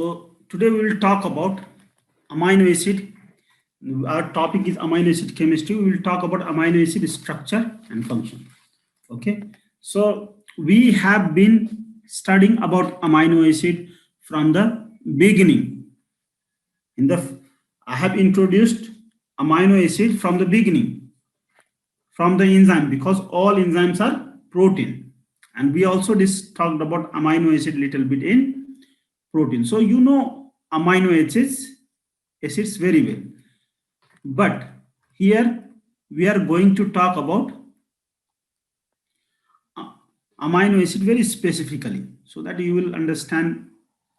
So today we will talk about amino acid. Our topic is amino acid chemistry. We will talk about amino acid structure and function. Okay. So we have been studying about amino acid from the beginning. In the I have introduced amino acid from the beginning, from the enzyme, because all enzymes are protein, and we also talked about amino acid little bit in protein. So you know amino acids very well, but here we are going to talk about uh, amino acid very specifically, so that you will understand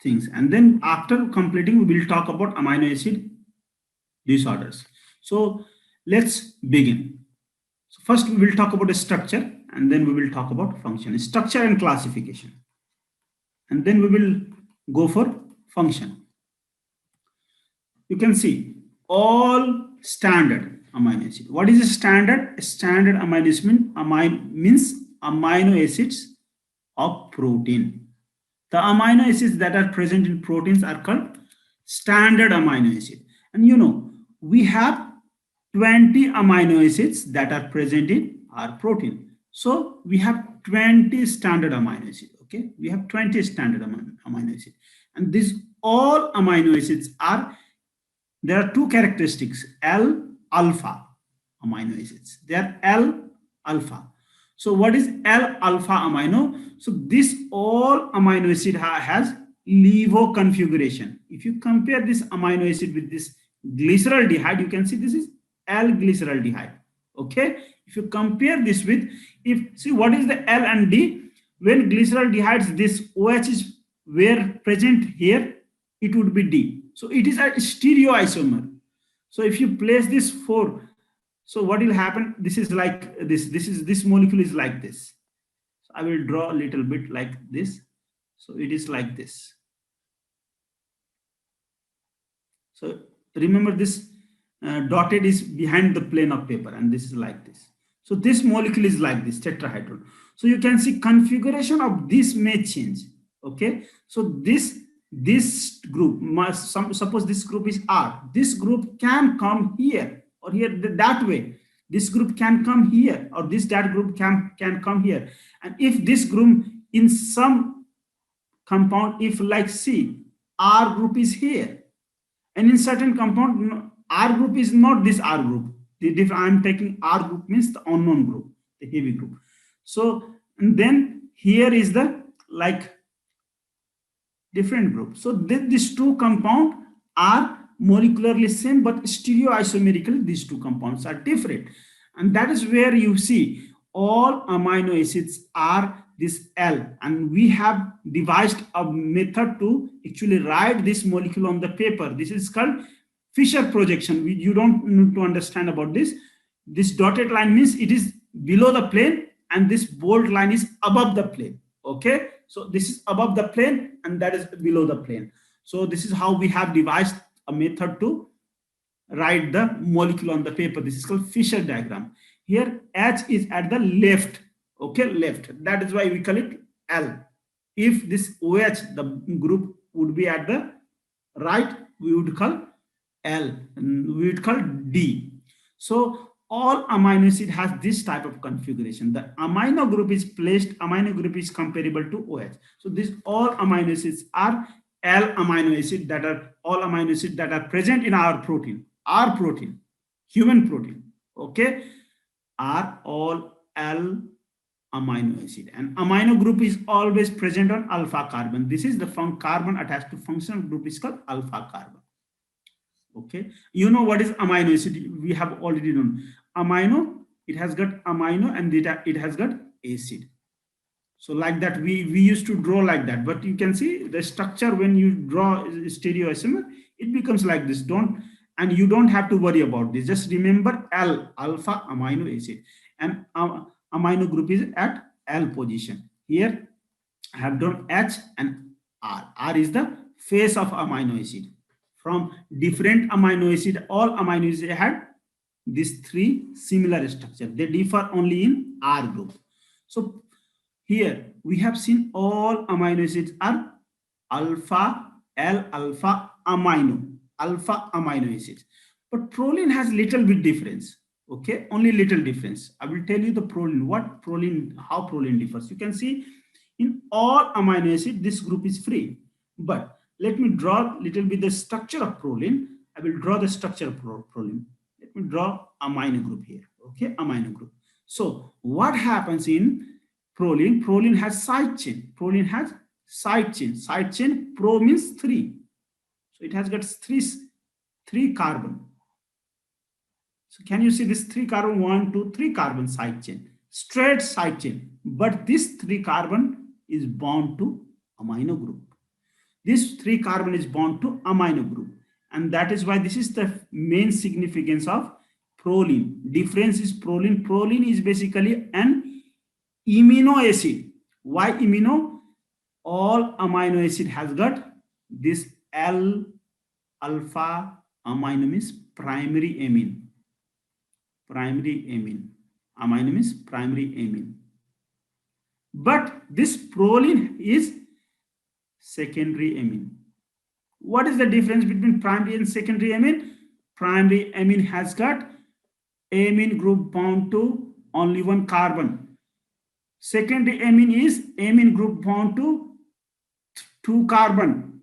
things, and then after completing we will talk about amino acid disorders. So let's begin. So first we will talk about the structure, and then we will talk about function, structure and classification, and then we will go for function. You can see all standard amino acid. What is a standard? Standard amino acid means amino acids of protein. The amino acids that are present in proteins are called standard amino acid. And you know, we have 20 amino acids that are present in our protein. So we have 20 standard amino acids. Okay, we have 20 standard amino acids, and these all amino acids are, there are two characteristics: L alpha amino acids. They are L alpha. So what is L alpha amino? So this all amino acid has LIVO configuration. If you compare this amino acid with this glyceraldehyde, you can see this is L glyceraldehyde. Okay. If you compare this with, if see what is the L and D, when glyceraldehydes, this OH is were present here, it would be D. So it is a stereoisomer. So if you place this 4, so what will happen? This is like this. This molecule is like this. So I will draw a little bit like this. So it is like this. So remember this dotted is behind the plane of paper, and this is like this. So this molecule is like this, tetrahedral. So you can see configuration of this may change. Okay. So this group must, suppose this group is R, this group can come here or here, that way. This group can come here, or that group can come here. And if this group in some compound, if like C, R group is here, and in certain compound R group is not this R group. If I'm taking R group means the unknown group, the heavy group. So and then here is the like different group. So these two compounds are molecularly same, but stereoisomerically these two compounds are different. And that is where you see all amino acids are this L, and we have devised a method to actually write this molecule on the paper. This is called Fischer projection. You don't need to understand about this. This dotted line means it is below the plane, and this bold line is above the plane. Okay, so this is above the plane and that is below the plane. So this is how we have devised a method to write the molecule on the paper. This is called Fischer diagram. Here H is at the left. Okay, left. That is why we call it L. If this OH, the group would be at the right, we would call L, and we would call D. So all amino acid has this type of configuration. The amino group is comparable to OH. So these all amino acids are L amino acid, that are all amino acids that are present in our protein, human protein. Okay, are all L amino acid, and amino group is always present on alpha carbon. This is the carbon attached to functional group is called alpha carbon. Okay, you know what is amino acid? We have already known amino. It has got amino and it has got acid. So like that, we used to draw like that, but you can see the structure when you draw stereoisomer, it becomes like this. And you don't have to worry about this. Just remember L, alpha amino acid, and amino group is at L position. Here I have drawn H and R. R is the face of amino acid. From different amino acid, all amino acid had these three similar structure. They differ only in R group. So here we have seen all amino acids are alpha L-alpha amino acids. But proline has little bit difference. Okay, only little difference. I will tell you the proline, how proline differs. You can see in all amino acid, this group is free. But let me draw little bit the structure of proline. I will draw the structure of proline. Let me draw amino group here. Okay, amino group. So what happens in proline? Proline has side chain. Proline has side chain. Side chain, pro means 3. So it has got three carbon. So can you see this 3 carbon, 1, 2, 3 carbon side chain, straight side chain. But this 3 carbon is bound to amino group. This 3 carbon is bound to amino group. And that is why this is the main significance of proline. Difference is proline. Proline is basically an amino acid. Why amino? All amino acid has got this L-alpha amino means primary amine. Primary amine. Amino means primary amine. But this proline is secondary amine. What is the difference between primary and secondary amine? Primary amine has got amine group bound to only 1 carbon. Secondary amine is amine group bound to 2 carbon.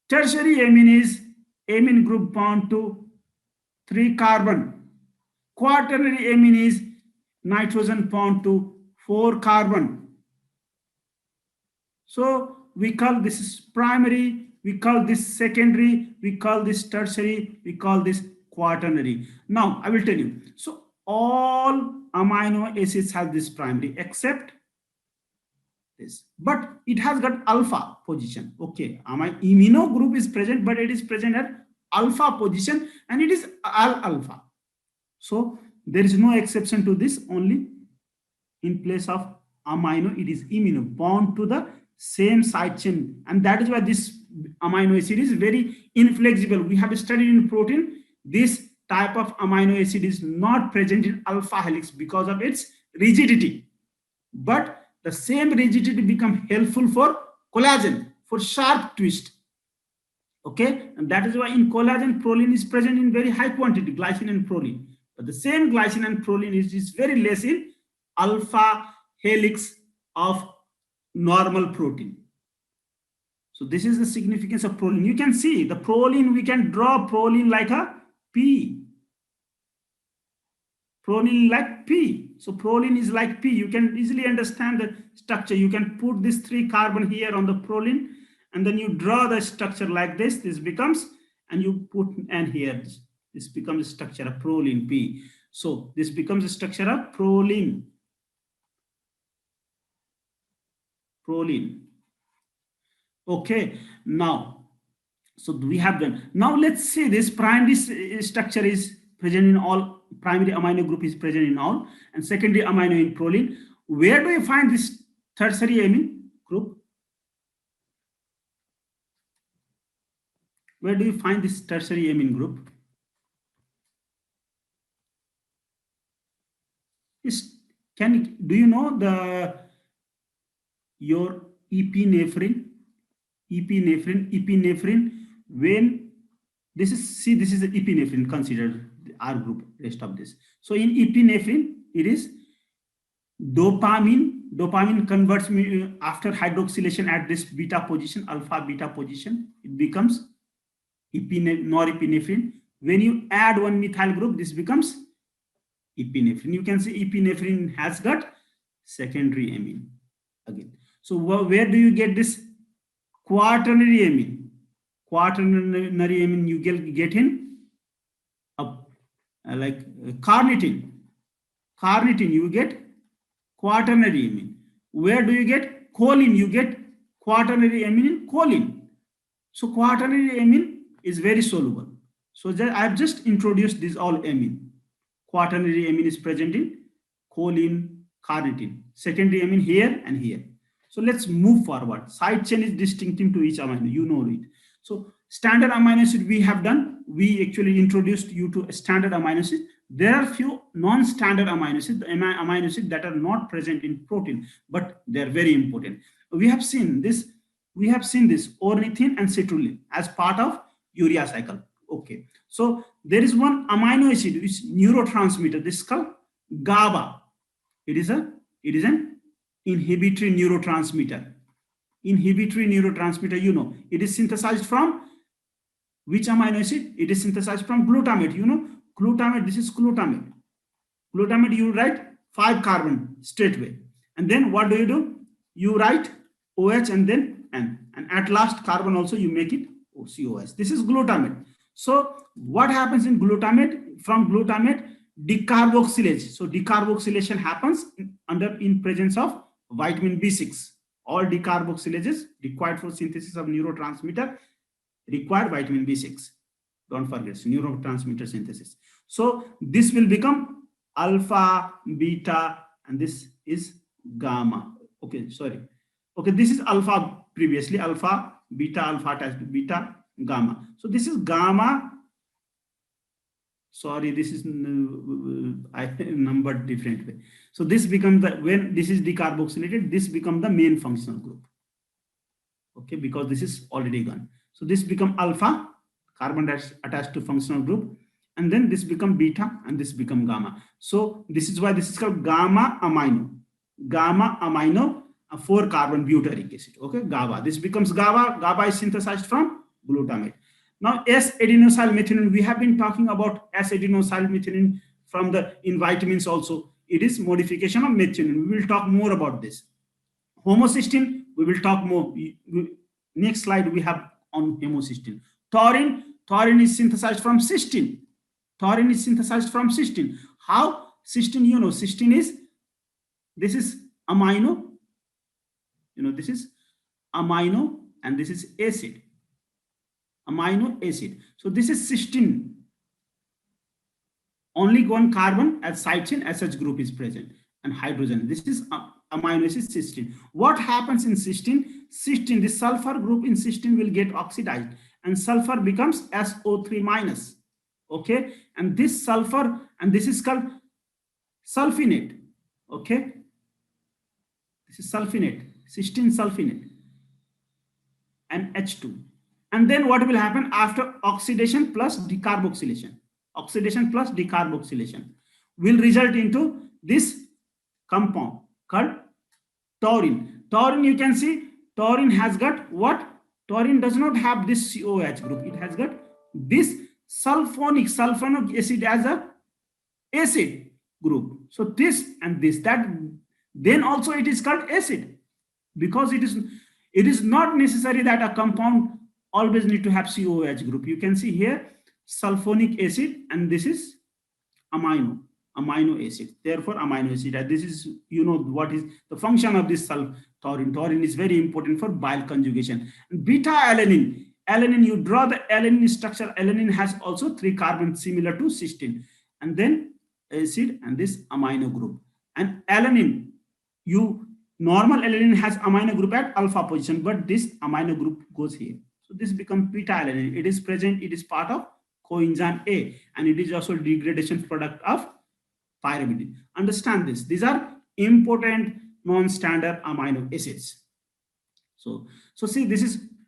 Tertiary amine is amine group bound to 3 carbon. Quaternary amine is nitrogen bound to 4 carbon. So we call this primary, we call this secondary, we call this tertiary, we call this quaternary. Now I will tell you. So all amino acids have this primary except this, but it has got alpha position. Okay, amino group is present, but it is present at alpha position and it is alpha. So there is no exception to this. Only in place of amino, it is imino bound to the same side chain, and that is why this amino acid is very inflexible. We have studied in protein, this type of amino acid is not present in alpha helix because of its rigidity, but the same rigidity become helpful for collagen, for sharp twist. Okay, and that is why in collagen proline is present in very high quantity, glycine and proline, but the same glycine and proline is very less in alpha helix of normal protein. So this is the significance of proline. You can see the proline, we can draw proline like a P. Proline like P. So proline is like P. You can easily understand the structure. You can put this 3 carbon here on the proline, and then you draw the structure like this. This becomes, and you put N here. This becomes a structure of proline P. So this becomes a structure of proline. Proline. Okay, now, so we have done. Now let's see this primary structure is present in all, primary amino group is present in all, and secondary amino in proline. Where do you find this tertiary amine group? Where do you find this tertiary amine group? Do you know your epinephrine? Epinephrine, when this is, see, this is the epinephrine, considered R group, rest of this. So in epinephrine, it is dopamine converts after hydroxylation at this beta position, alpha beta position, it becomes norepinephrine. When you add 1 methyl group, this becomes epinephrine. You can see epinephrine has got secondary amine again. So where do you get this quaternary amine? Quaternary amine you get in like carnitine. Carnitine you get quaternary amine. Where do you get choline? You get quaternary amine in choline. So quaternary amine is very soluble. So I have just introduced this all amine. Quaternary amine is present in choline, carnitine. Secondary amine here and here. So let's move forward. Side chain is distinctive to each amino, you know it. So standard amino acid we have done. We actually introduced you to a standard amino acid. There are few non-standard amino acids, amino acids that are not present in protein, but they are very important. We have seen this We have seen this ornithine and citrulline as part of urea cycle. Okay, so there is one amino acid which is neurotransmitter. This is called GABA. It is an inhibitory neurotransmitter. Inhibitory neurotransmitter, you know, it is synthesized from which amino acid? It is synthesized from glutamate. You know, glutamate. This is glutamate. Glutamate, you write 5 carbon straight away. And then what do? You write OH and then N. And at last carbon also you make it COS. This is glutamate. So what happens in glutamate? From glutamate, decarboxylase. So decarboxylation happens in presence of vitamin B6. All decarboxylases required for synthesis of neurotransmitter require vitamin B6. Don't forget, neurotransmitter synthesis. So this will become alpha, beta, and this is gamma. Okay, sorry. Okay, this is alpha previously, alpha, beta, alpha attached to beta, gamma. So this is gamma. Sorry, this is I numbered different way. So this becomes the, when this is decarboxylated, this becomes the main functional group. Okay, because this is already gone. So this become alpha, carbon attached to functional group, and then this become beta and this become gamma. So this is why this is called gamma amino. Gamma amino, a 4 carbon butyric acid. Okay, GABA. This becomes GABA. GABA is synthesized from glutamate. Now S-adenosylmethionine, we have been talking about S-adenosylmethionine from in vitamins also. It is modification of methionine. We will talk more about this. Homocysteine, we will talk more. Next slide we have on homocysteine. Taurine is synthesized from cysteine. Taurine is synthesized from cysteine. How? Cysteine, you know, cysteine is, this is amino, you know, this is amino and this is acid. Amino acid. So this is cysteine. Only one carbon as side chain SH group is present and hydrogen. This is amino acid cysteine. What happens in cysteine? Cysteine, the sulfur group in cysteine will get oxidized and sulfur becomes SO3 minus. Okay, and this sulfur, and this is called sulfinate. Okay, this is sulfinate, cysteine sulfinate, and H2. And then what will happen after oxidation plus decarboxylation? Oxidation plus decarboxylation will result into this compound called taurine. Taurine, you can see, taurine has got what? Taurine does not have this COH group. It has got this sulfonic acid as a acid group. So this and this, that, then also it is called acid, because it is not necessary that a compound always need to have COH group. You can see here sulfonic acid, and this is amino acid. Therefore amino acid. This is, you know, what is the function of this taurine. Taurine is very important for bile conjugation. And beta alanine. Alanine, you draw the alanine structure. Alanine has also 3 carbons similar to cysteine, and then acid and this amino group. And alanine, normal alanine has amino group at alpha position, but this amino group goes here. So this becomes beta alanine. It is present, it is part of coenzyme A, and it is also degradation product of pyrimidine. Understand this. These are important non-standard amino acids. So see,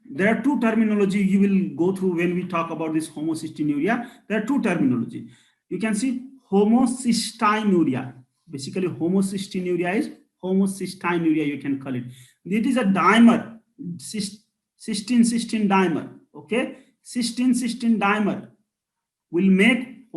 there are 2 terminology you will go through when we talk about this homocystinuria. There are 2 terminology. You can see homocystinuria. Basically, homocystinuria is homocystinuria, you can call it. It is a dimer, cysteine dimer. Okay, cysteine dimer will make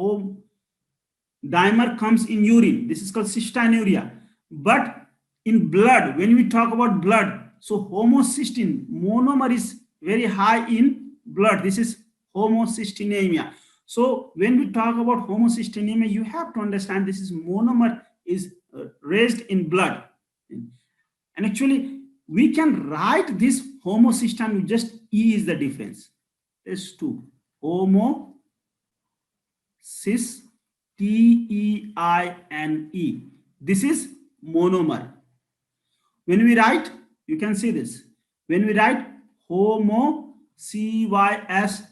dimer comes in urine. This is called cystinuria. But in blood, when we talk about blood, so homocysteine monomer is very high in blood. This is homocystinemia. So when we talk about homocystinemia, you have to understand this is monomer is raised in blood. And actually, we can write this homocysteine with just E is the difference. There's 2. Homo, cis, T-E-I-N-E. This is monomer. When we write, you can see this. When we write homo, C-Y-S-T-I-N-E,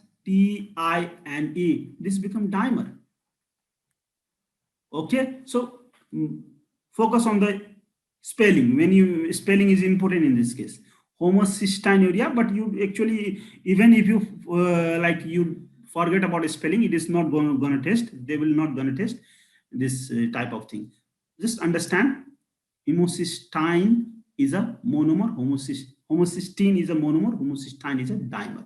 this becomes dimer. Okay, so focus on the spelling. Spelling is important in this case. homocystinuria, but you actually, even if you like you forget about spelling, it is not going to test. They will not going to test this type of thing. Just understand, homocysteine is a monomer, homocysteine is a monomer, homocysteine is a dimer.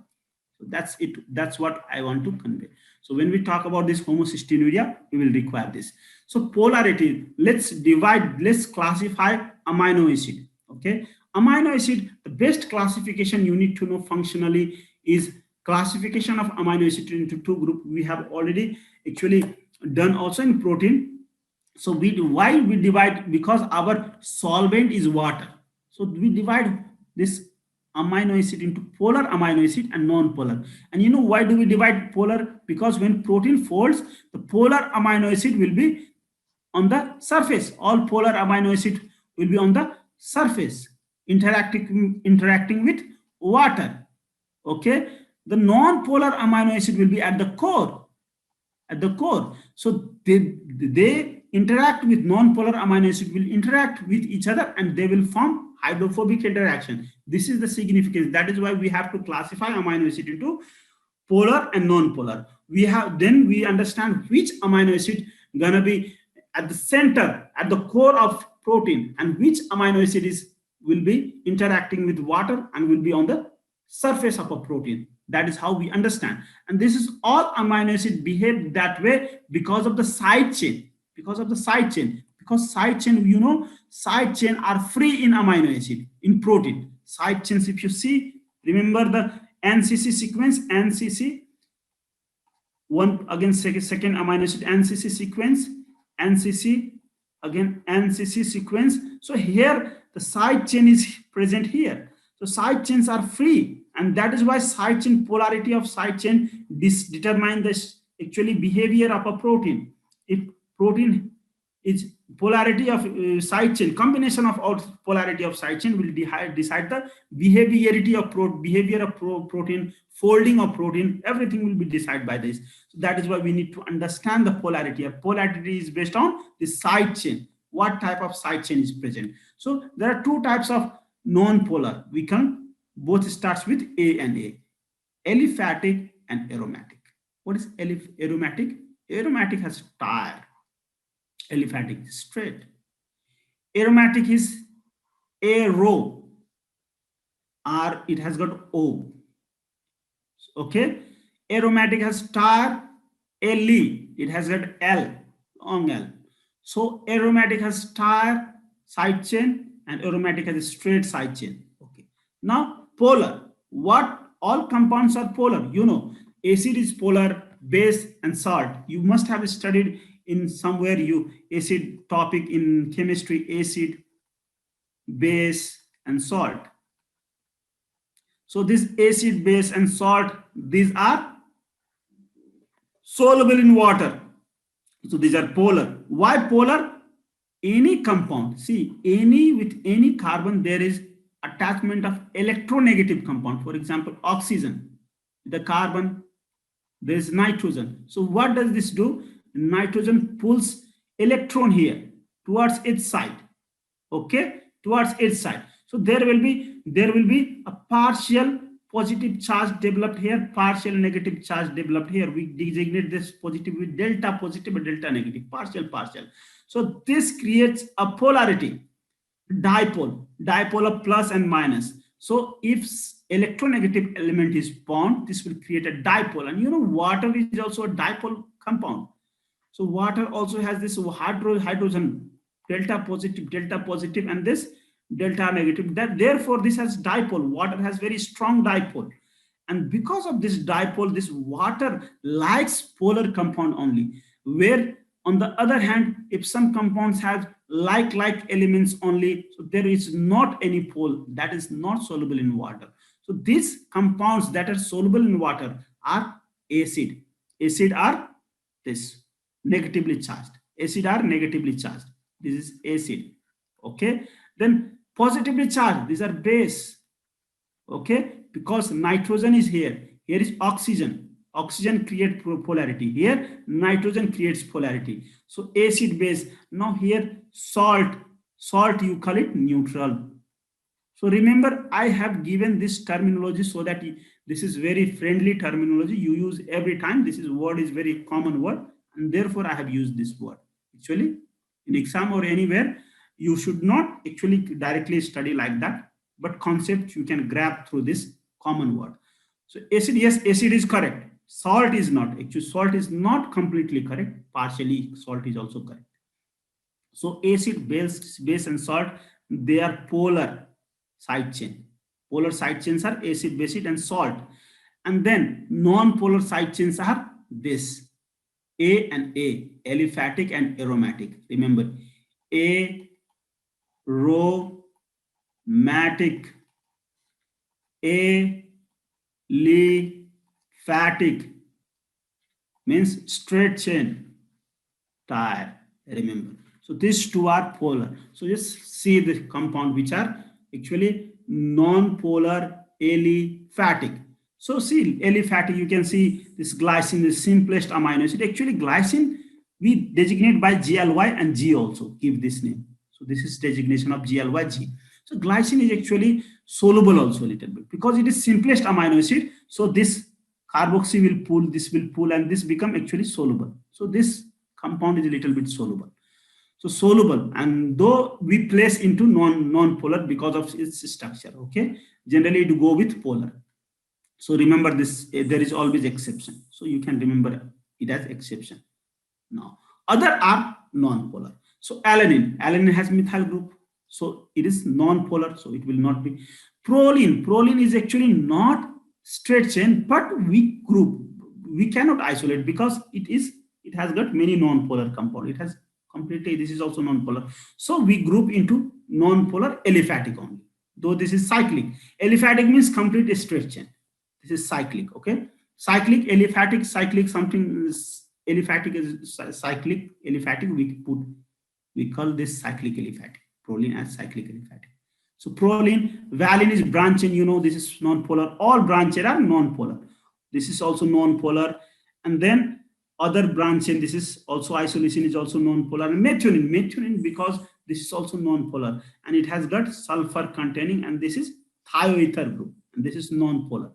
So that's it. That's what I want to convey. So when we talk about this homocystinuria, we will require this. So polarity, let's divide, let's classify amino acid. Okay. Amino acid, the best classification you need to know functionally is classification of amino acid into two groups. We have already actually done also in protein. So why we divide? Because our solvent is water. So we divide this amino acid into polar amino acid and non-polar. And you know why do we divide polar? Because when protein folds, the polar amino acid will be on the surface. All polar amino acid will be on the surface, interacting with water. Okay. The non-polar amino acid will be at the core. So they interact with non-polar amino acid, will interact with each other, and they will form hydrophobic interaction. This is the significance. That is why we have to classify amino acid into polar and non-polar. Then we understand which amino acid gonna be at the center, at the core of protein, and which amino acid will be interacting with water and will be on the surface of a protein. That is how we understand. And this is all amino acid behave that way because of the side chain. Because side chain, you know, side chain are free in amino acid, in protein. Side chains, if you see, remember the NCC sequence, NCC, one again second amino acid NCC sequence, NCC, again NCC sequence. So here the side chain is present here. So side chains are free, and that is why side chain, polarity of side chain determine the actually behavior of a protein. If protein is polarity of side chain, combination of polarity of side chain will decide the behavior of protein, folding of protein, everything will be decided by this. So that is why we need to understand the polarity. Polarity is based on the side chain, what type of side chain is present. So there are two types of non-polar. We can both starts with A and A, aliphatic and aromatic. What is aromatic? Aromatic has tire. Aliphatic is straight. Aromatic is arrow. R, it has got O. Okay. Aromatic has tire. Le, it has got L, long L. So aromatic has tire side chain and aromatic has a straight side chain. Okay. Now polar. What all compounds are polar? You know, acid is polar, base and salt. You must have studied in somewhere acid topic in chemistry, acid, base and salt. So this acid, base and salt, these are soluble in water. So these are polar. Why polar? Any compound, see, with any carbon there is attachment of electronegative compound. For example, oxygen, the carbon, there is nitrogen. So what does this do? Nitrogen pulls electron here towards its side. Okay, towards its side. So there will be a partial positive charge developed here, partial negative charge developed here. We designate this positive with delta positive and delta negative, partial. So this creates a polarity, dipole of plus and minus. So if electronegative element is bound, this will create a dipole. And you know, water is also a dipole compound. So water also has this hydrogen, delta positive, and this delta negative. Therefore, this has dipole. Water has very strong dipole. And because of this dipole, this water likes polar compound only. Where on the other hand, if some compounds have like elements only, so there is not any pole, that is not soluble in water. So these compounds that are soluble in water are acid. Acid are this negatively charged. Acid are negatively charged. This is acid. Okay. Then positively charged, these are base. Okay. Because nitrogen is here. Here is oxygen. Oxygen creates polarity. Here nitrogen creates polarity. So acid base. Now here salt you call it neutral. So remember, I have given this terminology so that this is very friendly terminology. You use every time. This is word is very common word, and therefore I have used this word. Actually, in exam or anywhere, you should not actually directly study like that, but concept you can grab through this common word. So acid, yes, acid is correct. Salt is not. Actually, salt is not completely correct. Partially, salt is also correct. So acid, base and salt, they are polar side chain. Polar side chains are acid, base, and salt. And then non-polar side chains are this, A and A, aliphatic and aromatic. Remember, aromatic, aliphatic means straight chain tire. Remember. So these two are polar. So just see the compound which are actually non-polar aliphatic. So see aliphatic, you can see this glycine, the simplest amino acid. Actually, glycine we designate by GLY and G also give this name. So this is designation of GLY G. So glycine is actually soluble also a little bit because it is simplest amino acid. So this carboxy will pull, this will pull, and this become actually soluble. So this compound is a little bit soluble. So soluble, and though we place into non-polar because of its structure, okay? Generally it go with polar. So remember this, there is always exception. So you can remember it as exception. Now, other are non-polar. So alanine has methyl group. So it is non-polar, so it will not be. Proline is actually not straight chain, but weak group. We cannot isolate because it has got many non-polar compound. It has completely, this is also non-polar. So we group into non-polar aliphatic only. Though this is cyclic. Aliphatic means complete straight chain. This is cyclic, okay? Cyclic, aliphatic, cyclic, something is aliphatic is cyclic, aliphatic, we call this cyclic aliphatic. Proline as cyclic aliphatic. So proline, valine is branch chain, you know, this is non-polar. All branch chain are non-polar. This is also non-polar. And then other branch chain, this is also isoleucine is also non-polar. And methionine because this is also non-polar. And it has got sulfur containing, and this is thioether group. And this is non-polar.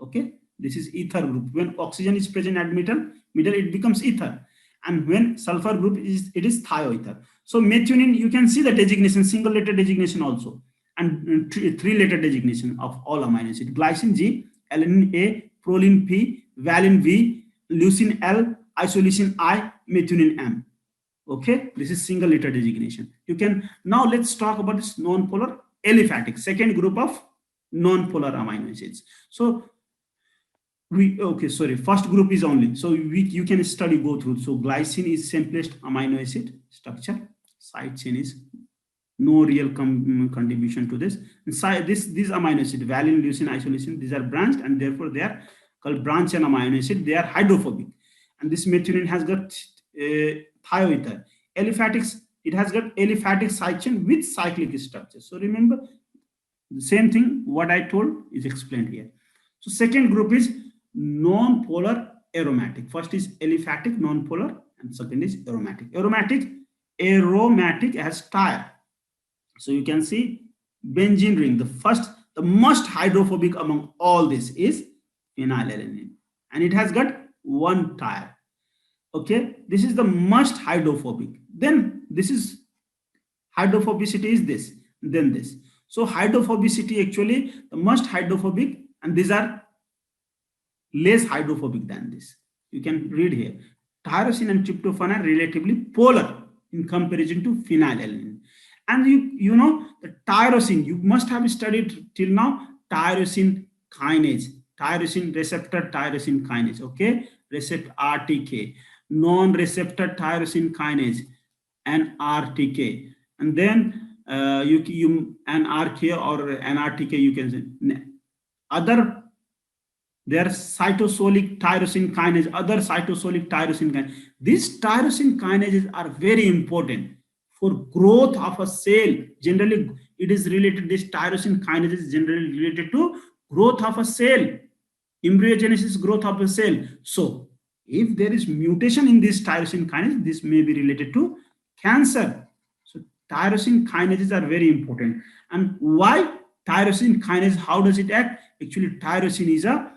Okay, this is ether group. When oxygen is present at middle it becomes ether, and when sulfur group is, it is thioether. So methionine, you can see the designation, single letter designation also, and three letter designation of all amino acid. Glycine G, alanine A, proline P, valine V, leucine L, isoleucine I, methionine M. Okay, this is single letter designation. You can now let's talk about this non-polar aliphatic, second group of non-polar amino acids. So first group is only, so you can study go through. So glycine is simplest amino acid structure, side chain is no real contribution to this. Inside these amino acid, valine, leucine, isoleucine, these are branched, and therefore they are called branch chain amino acid. They are hydrophobic, and this methionine has got thioether. Aliphatics, it has got aliphatic side chain with cyclic structure. So remember the same thing what I told is explained here. So second group is non-polar aromatic. First is aliphatic, non-polar, and second is aromatic. Aromatic has tire. So you can see benzene ring. The most hydrophobic among all this is phenylalanine, and it has got one tire. Okay, this is the most hydrophobic. Then this is hydrophobicity is this, then this. So hydrophobicity actually the most hydrophobic, and these are less hydrophobic than this. You can read here. Tyrosine and tryptophan are relatively polar in comparison to phenylalanine. And you know the tyrosine, you must have studied till now tyrosine kinase, tyrosine receptor tyrosine kinase, okay? Receptor RTK, non-receptor tyrosine kinase, NRTK. And then NRK or NRTK, you can say. Other, there are cytosolic tyrosine kinase, other cytosolic tyrosine kinase. These tyrosine kinases are very important for growth of a cell. Generally, it is related, this tyrosine kinase is generally related to growth of a cell, embryogenesis, growth of a cell. So, if there is mutation in this tyrosine kinase, this may be related to cancer. So, tyrosine kinases are very important. And why tyrosine kinase, how does it act? Actually, tyrosine is a,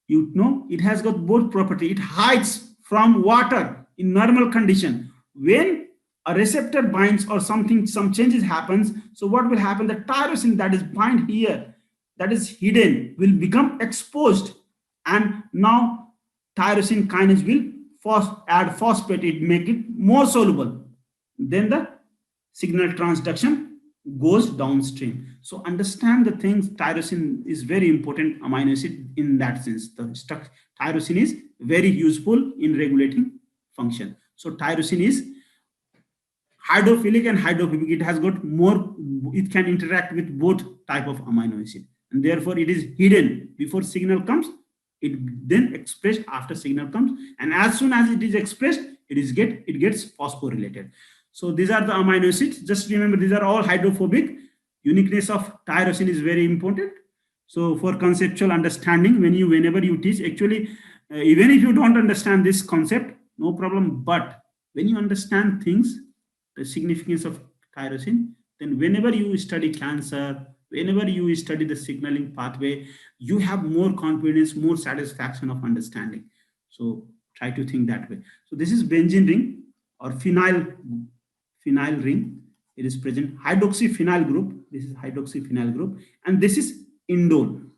you know, it has got both property. It hides from water in normal condition. When a receptor binds or something, some changes happens, so what will happen? The tyrosine that is bind here, that is hidden, will become exposed, and now tyrosine kinase will add phosphate, it make it more soluble. Then the signal transduction goes downstream. So understand the things. Tyrosine is very important amino acid in that sense. The tyrosine is very useful in regulating function. So tyrosine is hydrophilic and hydrophobic. It has got more, it can interact with both type of amino acid, and therefore it is hidden before signal comes. It then expressed after signal comes, and as soon as it is expressed, it gets phosphorylated. So these are the amino acids. Just remember, these are all hydrophobic. Uniqueness of tyrosine is very important. So for conceptual understanding, whenever you teach, actually, even if you don't understand this concept, no problem. But when you understand things, the significance of tyrosine, then whenever you study cancer, whenever you study the signaling pathway, you have more confidence, more satisfaction of understanding. So try to think that way. So this is benzene ring or phenyl ring. It is present hydroxyphenyl group. This is hydroxyphenyl group, and this is indole.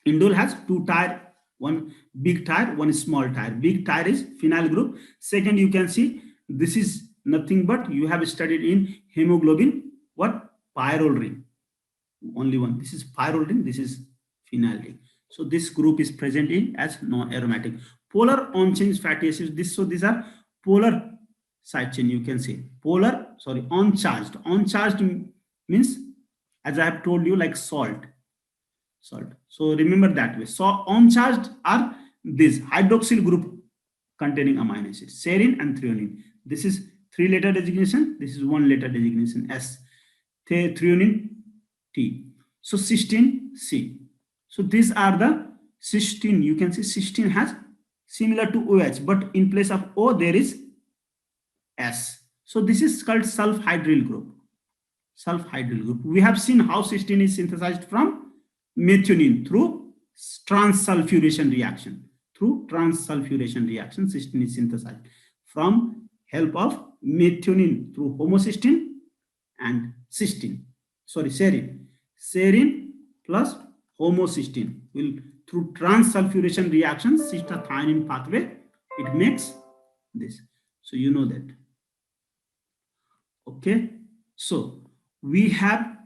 Indole has two tire, one big tire, one small tire. Big tire is phenyl group. Second, you can see this is nothing but, you have studied in hemoglobin, what? Pyrrole ring. Only one. This is pyrrole ring, this is phenyl ring. So this group is present in as non-aromatic. Polar unchanged fatty acids. So these are polar side chain, you can say. Polar, sorry, uncharged. Uncharged means, as I have told you, like salt. So remember that way. So uncharged are this hydroxyl group containing amino acids, serine and threonine. This is 3-letter designation. This is 1-letter designation, S. Threonine, T. So cysteine, C. So these are the cysteine. You can see cysteine has similar to OH, but in place of O there is S. So this is called sulfhydryl group. Sulfhydryl group. We have seen how cysteine is synthesized from methionine through transsulfuration reaction. Through transsulfuration reaction, cysteine is synthesized from help of methionine through homocysteine and cysteine. Sorry, serine. Serine plus homocysteine will, through transsulfuration reaction, cystathionine pathway, it makes this. So you know that. Okay. So we have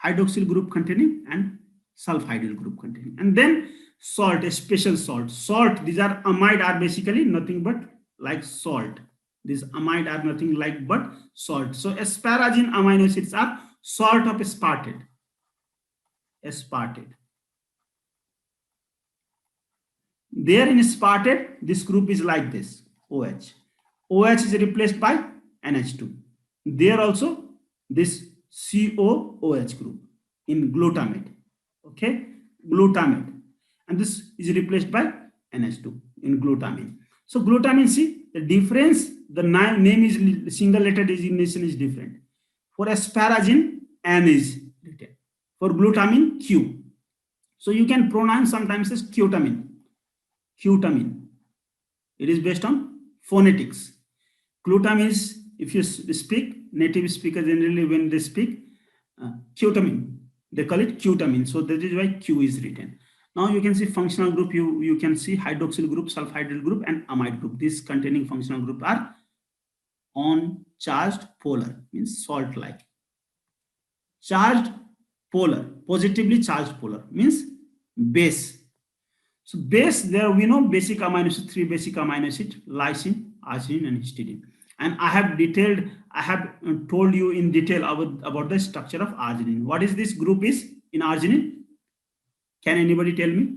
hydroxyl group containing and sulfhydryl group containing, and then salt, a special salt. Salt, these are amide, are basically nothing but like salt. These amide are nothing like but salt. So asparagine amino acids are salt of aspartate. Aspartate. There in aspartate, this group is like this, OH. OH is replaced by NH2. There also this COOH group in glutamate. Okay, glutamate, and this is replaced by NH2 in glutamine. So glutamine, see the difference, the name is single letter designation is different. For asparagine, N is written. For glutamine, Q. So you can pronounce sometimes as cutamine. Cutamine. It is based on phonetics. Glutamine is, if you speak, native speakers generally when they speak, cutamine, they call it cutamine. So that is why Q is written. Now you can see functional group, you can see hydroxyl group, sulfhydryl group, and amide group. These containing functional group are uncharged polar, means salt-like. Charged polar, positively charged polar, means base. So base, there we know basic amino acid, 3 basic amino acid, lysine, arginine, and histidine. And I have told you in detail about the structure of arginine. What is this group is in arginine? Can anybody tell me?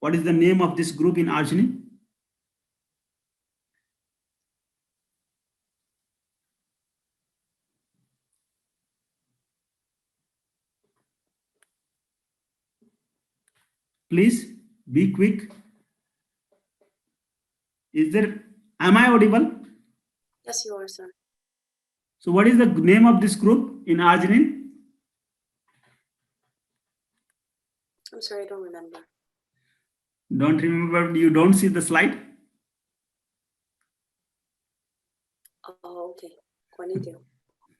What is the name of this group in arginine? Please be quick. Am I audible? Yes, you are, sir. So what is the name of this group in arginine? I'm sorry, I don't remember. Don't remember? You don't see the slide? Oh, okay. Guanidino.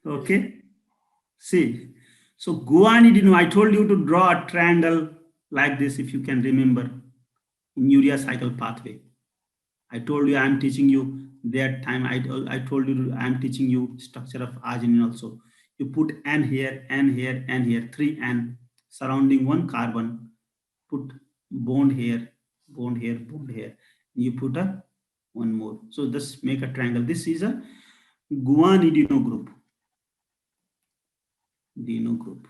Okay. See. So guanidino, I told you to draw a triangle like this, if you can remember, in urea cycle pathway. I told you I am teaching you that time. I told you I am teaching you structure of arginine also. You put N here, N here, N here, 3 N surrounding one carbon. Put bond here, bond here, bond here. You put a one more. So just make a triangle. This is a guanidino group. Dino group.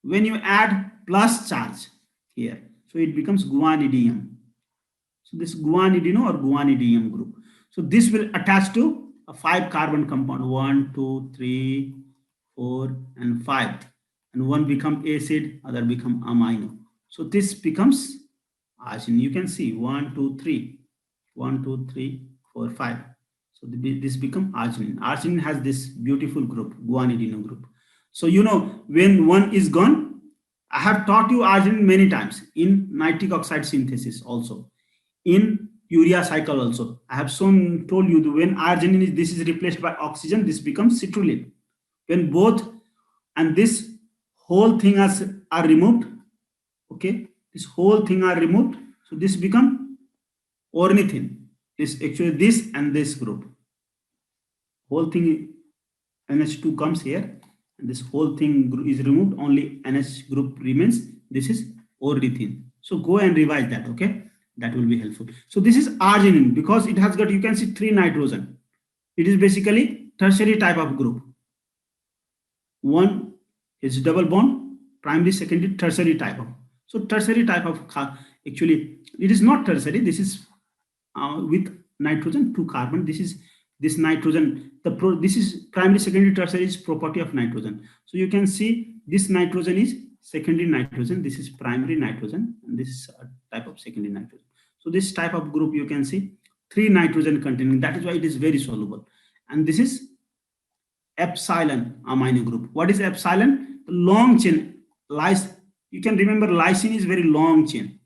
When you add plus charge here, so it becomes guanidium. So this guanidino or guanidium group. So this will attach to a 5 carbon compound, 1, 2, 3, 4, and 5. And one become acid, other become amino. So this becomes arginine. You can see 1, 2, 3, 1, 2, 3, 4, 5. So this become arginine. Arginine has this beautiful group, guanidino group. So you know when one is gone, I have taught you arginine many times in nitric oxide synthesis also, in urea cycle also. I have told you that when arginine is this is replaced by oxygen, this becomes citrulline. When both and this whole thing are removed, okay, this whole thing are removed, so this become ornithine. This actually this and this group, whole thing NH2 comes here, and this whole thing is removed, only NH group remains. This is ornithine. So go and revise that, okay? That will be helpful. So this is arginine because it has got, you can see 3 nitrogen. It is basically tertiary type of group. One is double bond, primary, secondary, tertiary type of. So tertiary type of, actually it is not tertiary. This is with nitrogen 2 carbon. This is this nitrogen. This is primary, secondary, tertiary is property of nitrogen. So you can see this nitrogen is secondary nitrogen. This is primary nitrogen, and this is a type of secondary nitrogen. So this type of group you can see 3 nitrogen containing. That is why it is very soluble. And this is epsilon amino group. What is epsilon? Long chain. You can remember lysine is very long chain.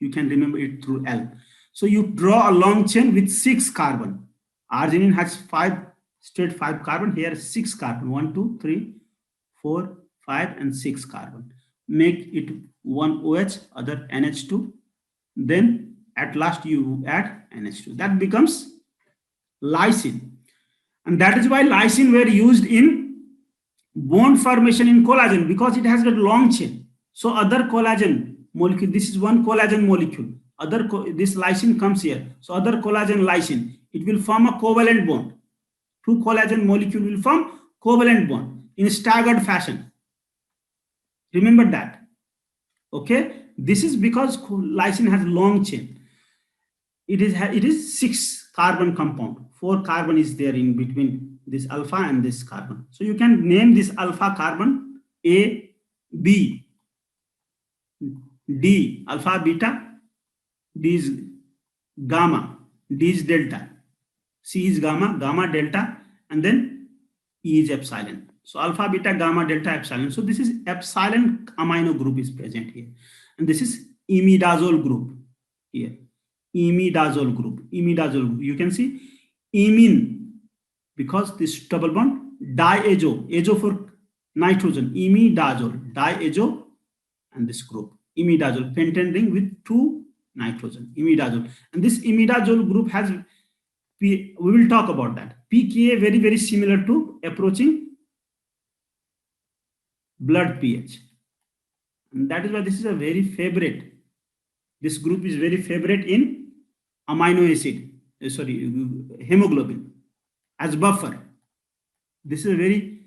You can remember it through L. So you draw a long chain with 6 carbon. Arginine has 5 carbon. Here 6 carbon. 1, 2, 3, 4, 5, and 6 carbon. Make it one OH, other NH2. Then at last you add NH2. That becomes lysine. And that is why lysine were used in bond formation in collagen, because it has got long chain. So other collagen molecule, this is one collagen molecule. This lysine comes here. So other collagen lysine, it will form a covalent bond. 2 collagen molecule will form covalent bond in staggered fashion. Remember that. Okay. This is because lysine has long chain. It is 6 carbon compound. 4 carbon is there in between this alpha and this carbon. So you can name this alpha carbon A, B, D, alpha, beta, D is gamma, D is delta, C is gamma, gamma, delta, and then E is epsilon. So alpha, beta, gamma, delta, epsilon. So this is epsilon amino group is present here. And this is imidazole group here. Imidazole group. Imidazole group. You can see imine, because this double bond, diazo, azo for nitrogen, imidazole, diazo, and this group, imidazole, pentane ring with 2 nitrogen, imidazole. And this imidazole group has, we will talk about that. pKa very, very similar to approaching blood pH. And that is why this is a very favorite. This group is very favorite in amino acid, hemoglobin as buffer. This is a very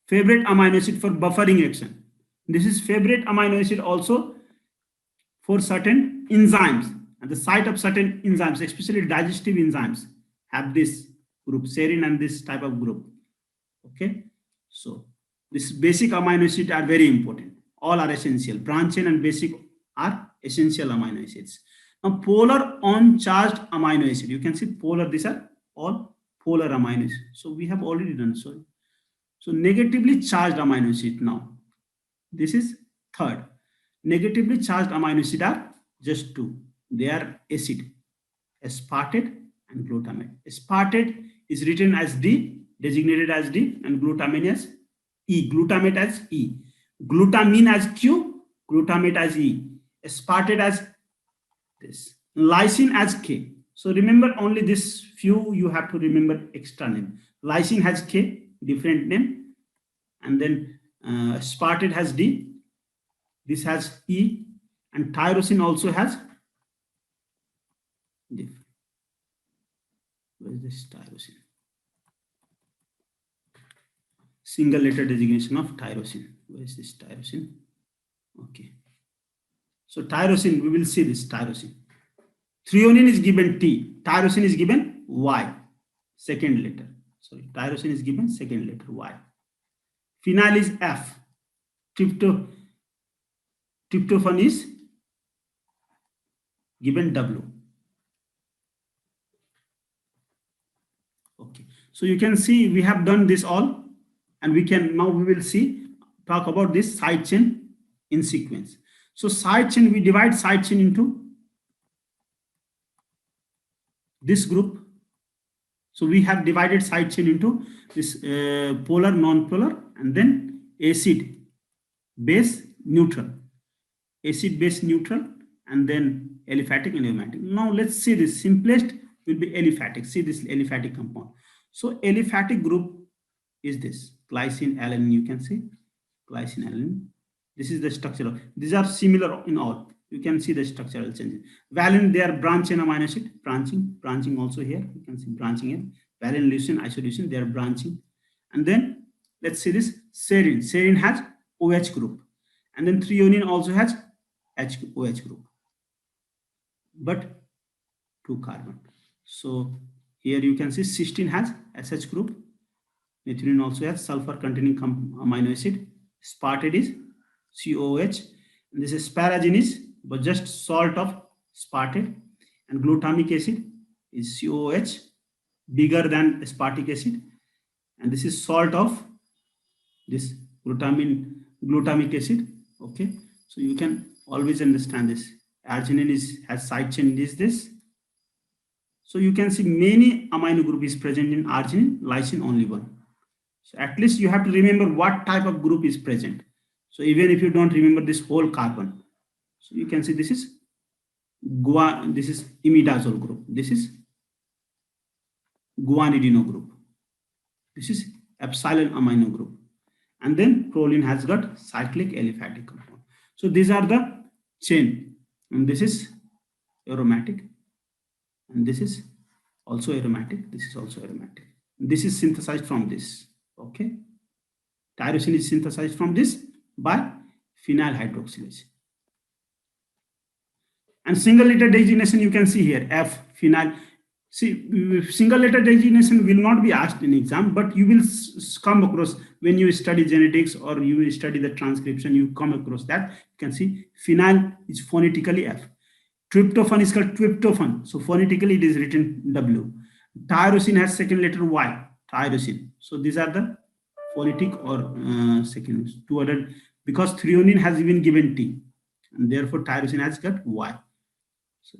favorite amino acid for buffering action. This is favorite amino acid also for certain enzymes. And the site of certain enzymes, especially digestive enzymes, have this group, serine and this type of group. Okay. So this basic amino acids are very important. All are essential. Branch chain and basic are essential amino acids. Now polar uncharged amino acid. You can see polar, these are all polar amino acids. So we have already done so. So negatively charged amino acid now. This is Third, negatively charged amino acid are just two. They are acid, aspartate and glutamate. Aspartate is written as D, designated as D, and glutamine as E. Glutamate as E. Glutamine as Q, glutamate as E. Aspartate as this. Lysine as K. So remember only this few, you have to remember extra name. Lysine has K, different name. And then aspartate has D. This has E. And tyrosine also has different. Where is this tyrosine? Single letter designation of tyrosine. Where is this tyrosine? Okay. So tyrosine, we will see this tyrosine. Threonine is given T. Tyrosine is given Y. Second letter. Sorry, tyrosine is given second letter Y. Phenyl is F. Tryptophan is given W. Okay. So you can see we have done this all, and we will see, talk about this side chain in sequence. So side chain, we divide side chain into this group. So we have divided side chain into this polar, non-polar, and then acid, base, neutral. Acid, base, neutral, and then aliphatic and aromatic. Now let's see this. Simplest will be aliphatic. See this aliphatic compound. So aliphatic group is this glycine, alanine. You can see glycine, alanine. This is the structure of. These are similar in all. You can see the structural changes. Valine, they are branch chain amino acid, branching also here. You can see branching here. Valine, leucine, isoleucine, they are branching. And then let's see this serine. Serine has OH group. And then threonine also has OH group. But 2 carbon. So here you can see cysteine has SH group. Methionine also has sulfur containing amino acid. Aspartate is COOH. And this asparagine is but just salt of aspartate, and glutamic acid is COOH, bigger than aspartic acid, and this is salt of this glutamic acid. Okay, so you can always understand this. Arginine has side chain is this. So you can see many amino group is present in arginine, lysine only one. So at least you have to remember what type of group is present. So even if you don't remember this whole carbon, so you can see this is this is imidazole group. This is guanidino group. This is epsilon amino group. And then proline has got cyclic aliphatic compound. So these are the chain. And this is aromatic. And this is also aromatic. This is also aromatic. This is synthesized from this. Okay. Tyrosine is synthesized from this by phenyl hydroxylase. And single letter designation you can see here, F, phenyl. See, single letter designation will not be asked in exam, but you will come across when you study genetics or you will study the transcription, you come across that. You can see phenyl is phonetically F. Tryptophan is called tryptophan. So phonetically it is written W. Tyrosine has second letter Y, tyrosine. So these are the phonetic or second, two other, because threonine has even given T, and therefore tyrosine has got Y. So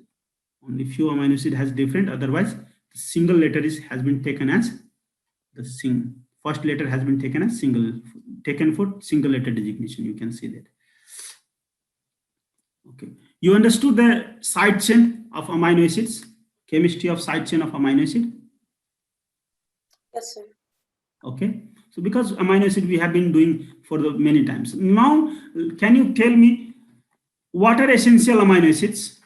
only few amino acid has different, otherwise the single letter has been taken as the first letter has been taken as taken for single letter designation. You can see that. Okay, you understood the side chain of amino acids, chemistry of side chain of amino acid? Yes, sir. Okay, so because amino acid we have been doing for the many times. Now, can you tell me what are essential amino acids?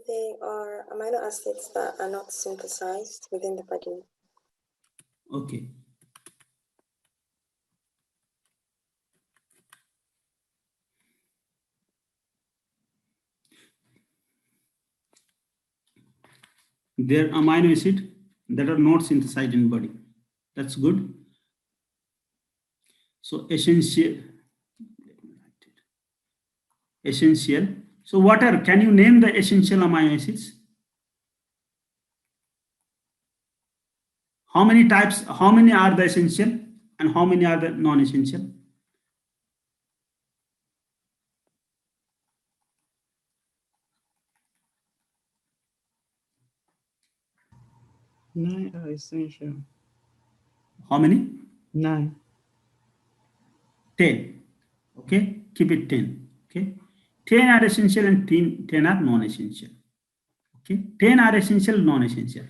They are amino acids that are not synthesized within the body. Okay. They're amino acid that are not synthesized in body. That's good. So essential. So what are, can you name the essential amino acids? How many types, how many are the essential and how many are the non-essential? Nine are essential. How many? 9. 10. Okay, keep it 10. Okay, 10 are essential and 10 are non-essential. Okay, 10 are essential, non-essential.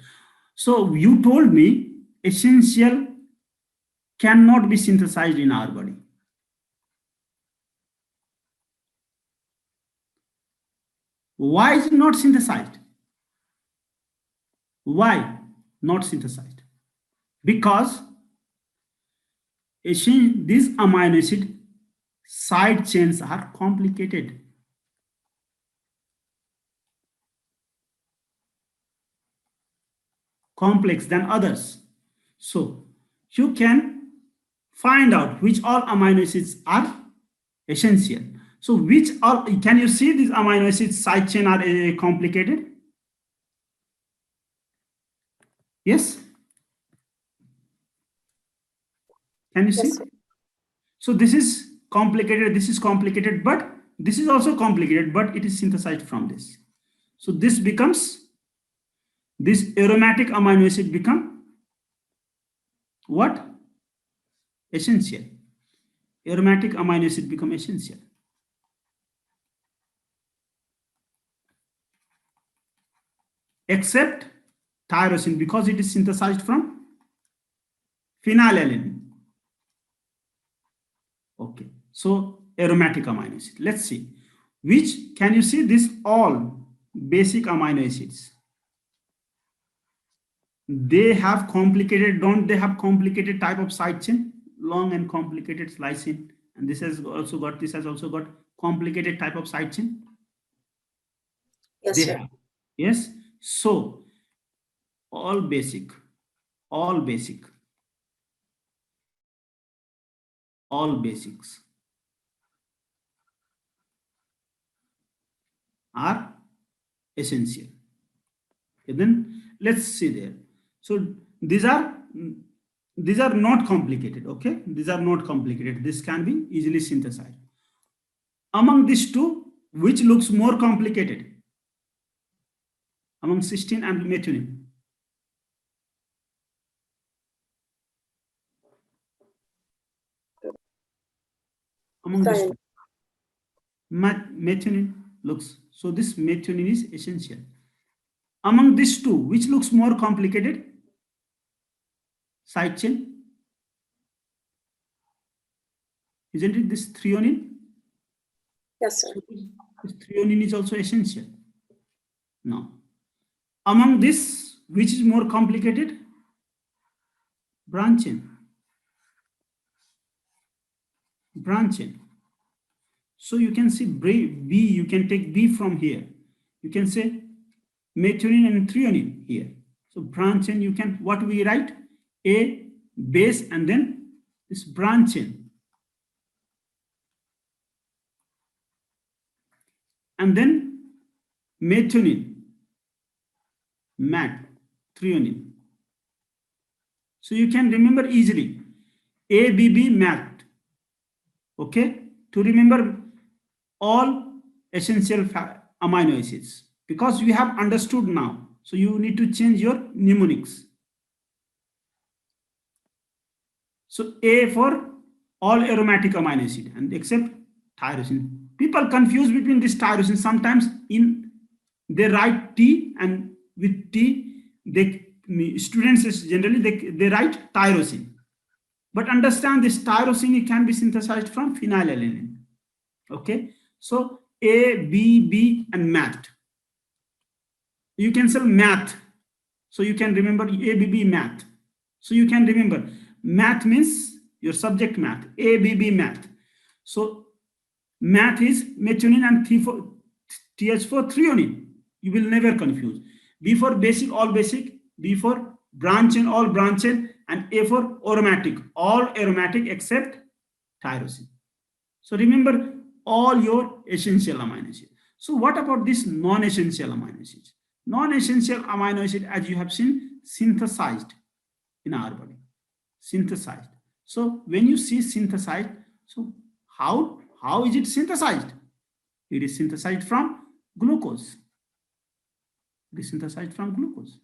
So you told me essential cannot be synthesized in our body. Why is it not synthesized? Why not synthesized? Because these amino acid side chains are complicated. Complex than others. So you can find out which all amino acids are essential. So which all, can you see these amino acids side chain are complicated? Yes? Can you see? Yes, sir. So this is complicated, but this is also complicated, but it is synthesized from this. So this becomes, this aromatic amino acid become what? Essential. Aromatic amino acid become essential. Except tyrosine, because it is synthesized from phenylalanine. Okay, so aromatic amino acid. Let's see. Which, can you see this all basic amino acids? They have complicated, don't they have complicated type of side chain? Long and complicated lysine. And this has also got complicated type of side chain. Yes, They sir. have. Yes. So all basic, all basics are essential. Okay, then let's see there. So these are not complicated. Okay, these are not complicated. This can be easily synthesized. Among these two, which looks more complicated? Among cysteine and methionine. Among these two, methionine looks, so this methionine is essential. Among these two, which looks more complicated? Side chain. Isn't it this threonine? Yes, sir. So this threonine is also essential. Now, among this, which is more complicated? Branch chain. Branch chain. So you can see B, you can take B from here. You can say methionine and threonine here. So branch chain, you can, what we write? A base and then this branch chain. And then methionine, mat, threonine. So you can remember easily ABB mat. Okay, to remember all essential amino acids, because we have understood now. So you need to change your mnemonics. So A for all aromatic amino acid and except tyrosine. People confuse between this tyrosine. Sometimes they write T, and with T, students generally they write tyrosine. But understand this tyrosine, it can be synthesized from phenylalanine. Okay, so A, B, B, and math. You can say math. So you can remember ABB math. So you can remember math means your subject math, ABB math. So math is methionine and TH for threonine. You will never confuse. B for basic, all basic. B for branch chain, all branch chain. And A for aromatic, all aromatic except tyrosine. So remember all your essential amino acids. So what about this non-essential amino acids? Non-essential amino acid, as you have seen, synthesized. in our body. Synthesized. So when you see synthesized, so how is it synthesized? It is synthesized from glucose. It is synthesized from glucose.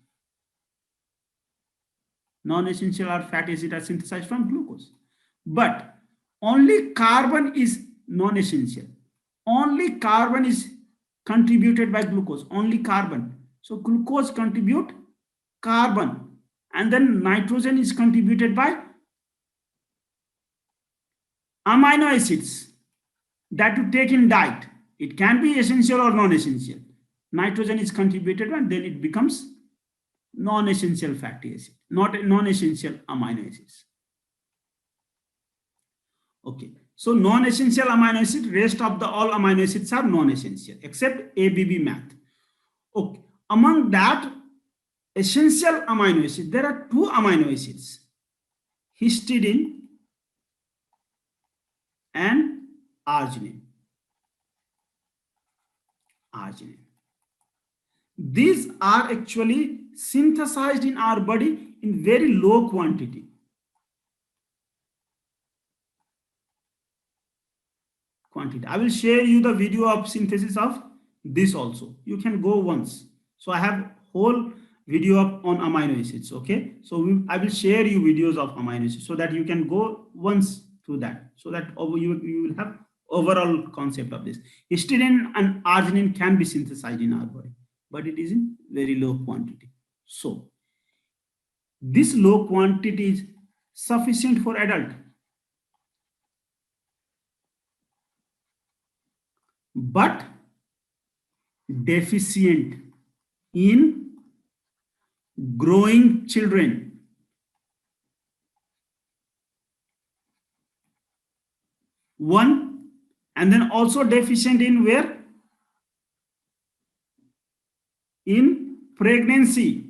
Non-essential or fatty acid are synthesized from glucose. But only carbon is non-essential. Only carbon is contributed by glucose. Only carbon. So glucose contribute carbon, and then nitrogen is contributed by amino acids that you take in diet. It can be essential or non-essential. Nitrogen is contributed and then it becomes non-essential fatty acid, not non-essential amino acids. Okay, so non-essential amino acid, rest of the all amino acids are non-essential except ABB math. Okay, among that essential amino acid, there are two amino acids, histidine and arginine. These are actually synthesized in our body in very low quantity. I will share you the video of synthesis of this also. You can go once. So I have whole video on amino acids. Okay. So I will share you videos of amino acids so that you can go once through that. So that you will have overall concept of this. Histidine and arginine can be synthesized in our body, but it is in very low quantity. So this low quantity is sufficient for adult, but deficient in growing children. One, and then also deficient in where? In pregnancy.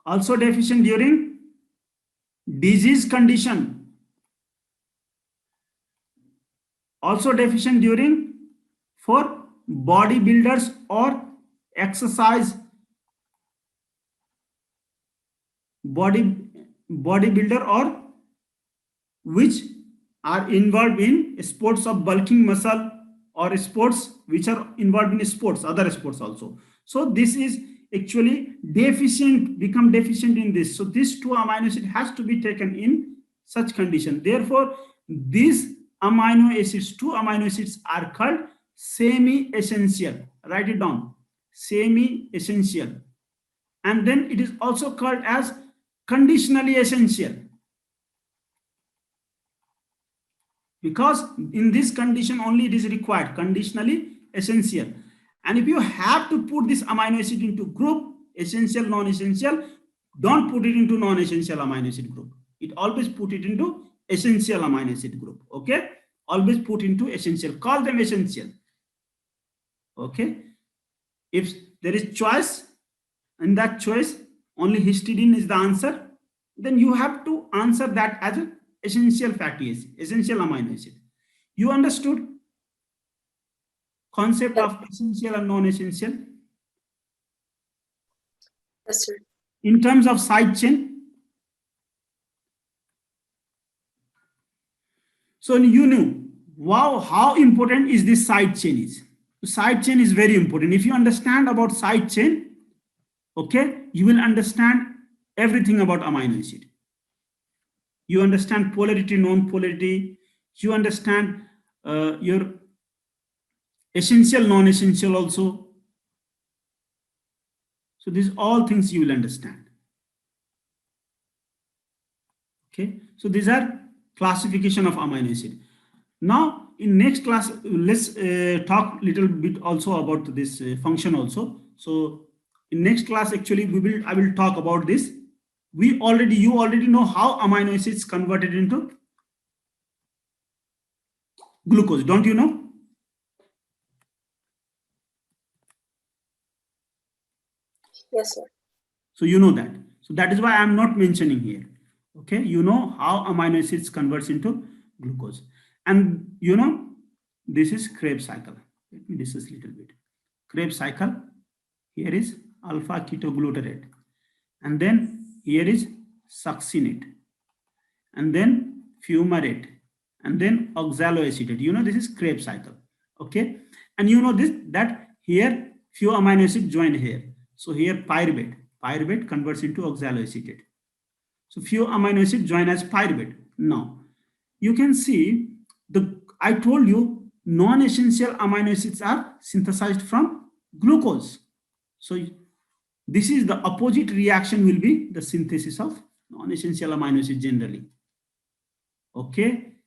Also deficient during disease condition. Also deficient during for bodybuilders or exercise bodybuilder or which are involved in sports of bulking muscle or sports which are involved in sports, other sports also. So this is actually deficient, become deficient in this. So this two amino acid has to be taken in such condition. Therefore, these amino acids, two amino acids are called semi-essential. Write it down, semi-essential. And then it is also called as conditionally essential, because in this condition only it is required, conditionally essential. And if you have to put this amino acid into group, essential, non-essential, don't put it into non-essential amino acid group. It always put it into essential amino acid group. Okay, always put into essential, call them essential. Okay, if there is choice, in that choice only histidine is the answer, then you have to answer that as an essential fatty acid, essential amino acid. You understood concept of essential and non-essential? Yes, sir. In terms of side chain, so you knew, wow, how important is this side chain is. Side chain is very important. If you understand about side chain, okay, you will understand everything about amino acid. You understand polarity, non-polarity. You understand your essential, non-essential also. So these all things you will understand. Okay, so these are classification of amino acid. Now in next class, let's talk little bit also about this function also. So in next class, actually I will talk about this. You already know how amino acids converted into glucose, don't you know? Yes, sir. So you know that. So that is why I am not mentioning here. Okay, you know how amino acids converts into glucose. And you know, this is Krebs cycle. Let me discuss a little bit. Krebs cycle, here is alpha ketoglutarate. and then here is succinate, and then fumarate, and then oxaloacetate. You know this is Krebs cycle. Okay, and you know this that here few amino acids join here. So here pyruvate converts into oxaloacetate. So few amino acids join as pyruvate. Now you can see I told you non-essential amino acids are synthesized from glucose. So this is the opposite reaction will be the synthesis of non-essential amino acids generally. Okay,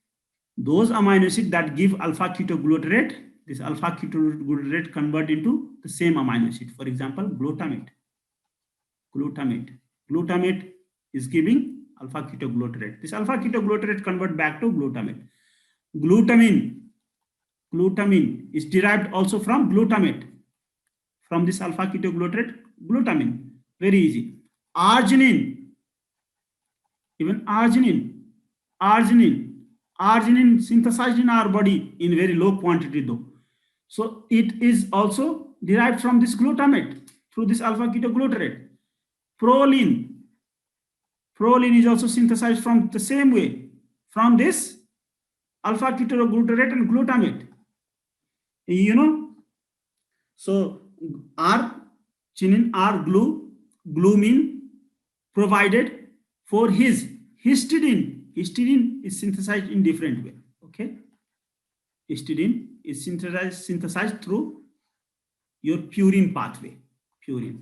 those amino acids that give alpha ketoglutarate, this alpha ketoglutarate convert into the same amino acid. For example, glutamate. Glutamate is giving alpha ketoglutarate. This alpha ketoglutarate convert back to glutamate. Glutamine is derived also from glutamate. From this alpha ketoglutarate, glutamine. Very easy. Arginine. Even arginine synthesized in our body in very low quantity though. So it is also derived from this glutamate through this alpha ketoglutarate. Proline is also synthesized from the same way from this alpha ketoglutarate and glutamate. You know, so arginine, glumine provided for his histidine. Histidine is synthesized in different way. Okay, histidine is synthesized through your purine pathway. Okay,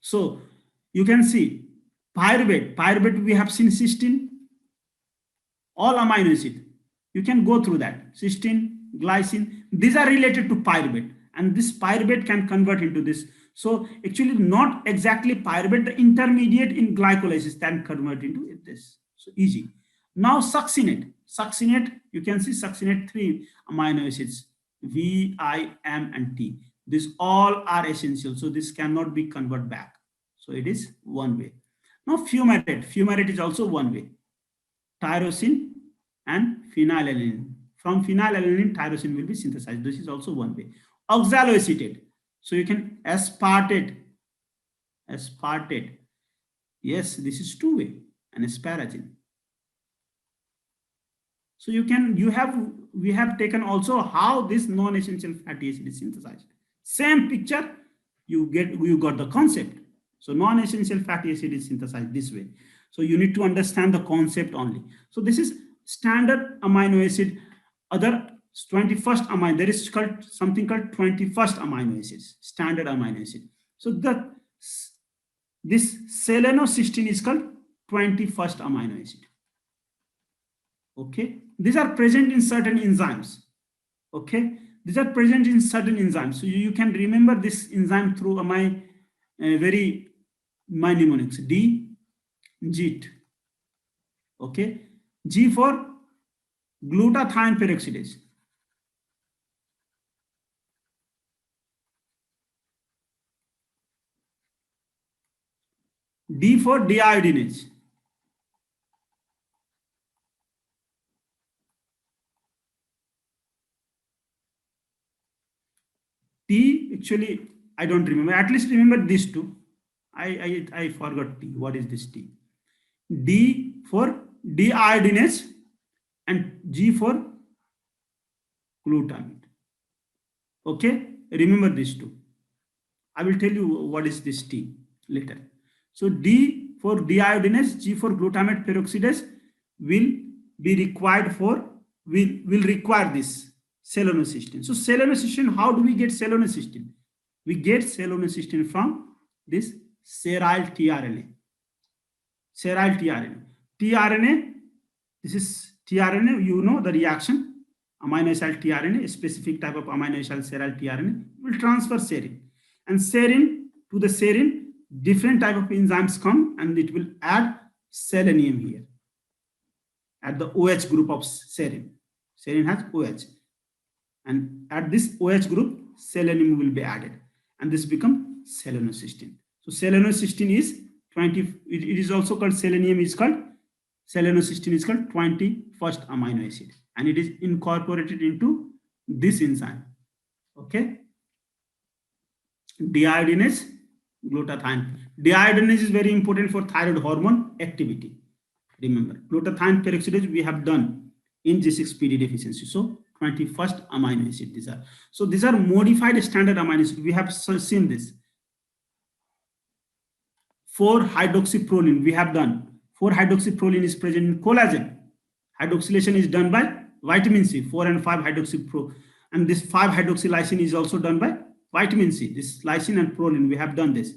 so you can see pyruvate we have seen cysteine, all amino acid. You can go through that. Cysteine, glycine, these are related to pyruvate, and this pyruvate can convert into this. So actually not exactly pyruvate, the intermediate in glycolysis can convert into this. So easy. Now succinate, you can see succinate 3 amino acids, V, I, M, and T. These all are essential. So this cannot be converted back. So it is one way. Now fumarate is also one way. Tyrosine and phenylalanine. From phenylalanine, tyrosine will be synthesized. This is also one way. Oxaloacetate. So you can aspartate. Yes, this is two way. And asparagine. So we have taken also how this non-essential fatty acid is synthesized. Same picture, you got the concept. So non-essential fatty acid is synthesized this way. So you need to understand the concept only. So this is standard amino acid. Other 21st amino, there is something called 21st amino acids, standard amino acid. So this selenocysteine is called 21st amino acid. Okay, these are present in certain enzymes. Okay, these are present in certain enzymes. So you can remember this enzyme through my mnemonics. D, GIT. Okay, G for glutathione peroxidase. D for deiodinase. T, actually, I don't remember. At least remember these two. I forgot T. What is this T? D for deiodinase and G for glutamate. Okay, remember these two. I will tell you what is this T later. So D for deiodinase, G for glutamate peroxidase will require this selenocysteine. So selenocysteine, how do we get selenocysteine? We get selenocysteine from this sterile tRNA. tRNA, this is tRNA, you know the reaction, amino acid tRNA, a specific type of amino acid sterile tRNA will transfer serine. And serine to the serine, different type of enzymes come and it will add selenium here at the OH group of serine. Serine has OH. And at this OH group, selenium will be added. And this becomes selenocysteine. So selenocysteine is 20, it is also called selenium is called, selenocysteine is called 21st amino acid. And it is incorporated into this enzyme. Okay. Deiodinase Glutathione. Deiodinase is very important for thyroid hormone activity. Remember, glutathione peroxidase we have done in G6PD deficiency. So 21st amino acid these are. So these are modified standard amino acid. We have seen this. 4-hydroxyproline we have done. 4-hydroxyproline is present in collagen. Hydroxylation is done by vitamin C, 4 and 5-hydroxypro, and this 5-hydroxylysine is also done by vitamin C. This lysine and proline we have done this.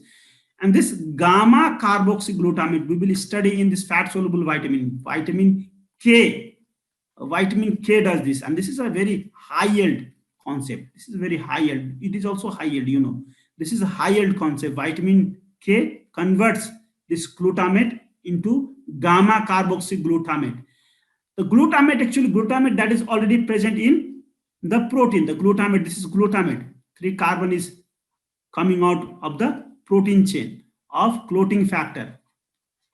And this gamma carboxyglutamate we will study in this fat soluble vitamin K. Vitamin K does this, and this is a very high yield concept. This is very high yield. It is also high yield, you know. This is a high yield concept. Vitamin K converts this glutamate into gamma carboxyglutamate. The glutamate, actually glutamate that is already present in the protein. The glutamate, this is glutamate. 3 carbon is coming out of the protein chain of clotting factor.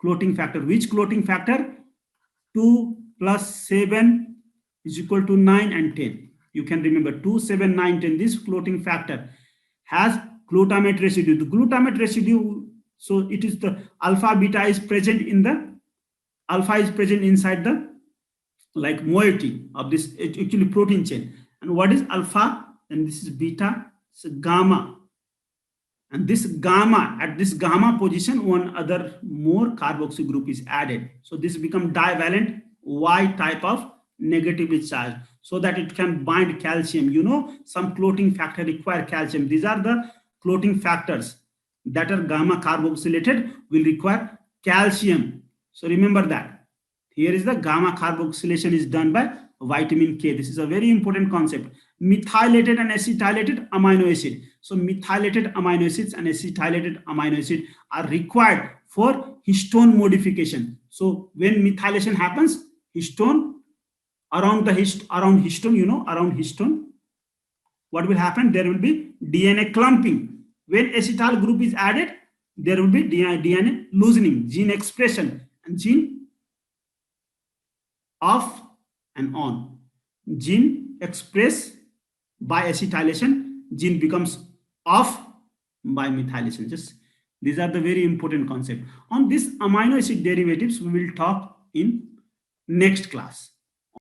Clotting factor. Which clotting factor? 2 plus 7 is equal to 9 and 10. You can remember 2, 7, 9, 10. This clotting factor has glutamate residue. The glutamate residue, so it is the alpha beta is present in the, alpha is present inside the like moiety of this actually protein chain. And what is alpha? And this is beta, so gamma. And this gamma, at this gamma position, one other more carboxy group is added. So this becomes divalent Y type of negatively charged, so that it can bind calcium. You know, some clotting factor require calcium. These are the clotting factors that are gamma carboxylated will require calcium. So remember that. Here is the gamma carboxylation is done by vitamin K. This is a very important concept. Methylated and acetylated amino acid. So methylated amino acids and acetylated amino acid are required for histone modification. So when methylation happens, histone around histone, you know, around histone, what will happen? There will be DNA clumping. When acetyl group is added, there will be DNA loosening, gene expression, and gene off and on. Gene expressed by acetylation, gene becomes off by methylation. Just these are the very important concept. On this amino acid derivatives, we will talk in next class.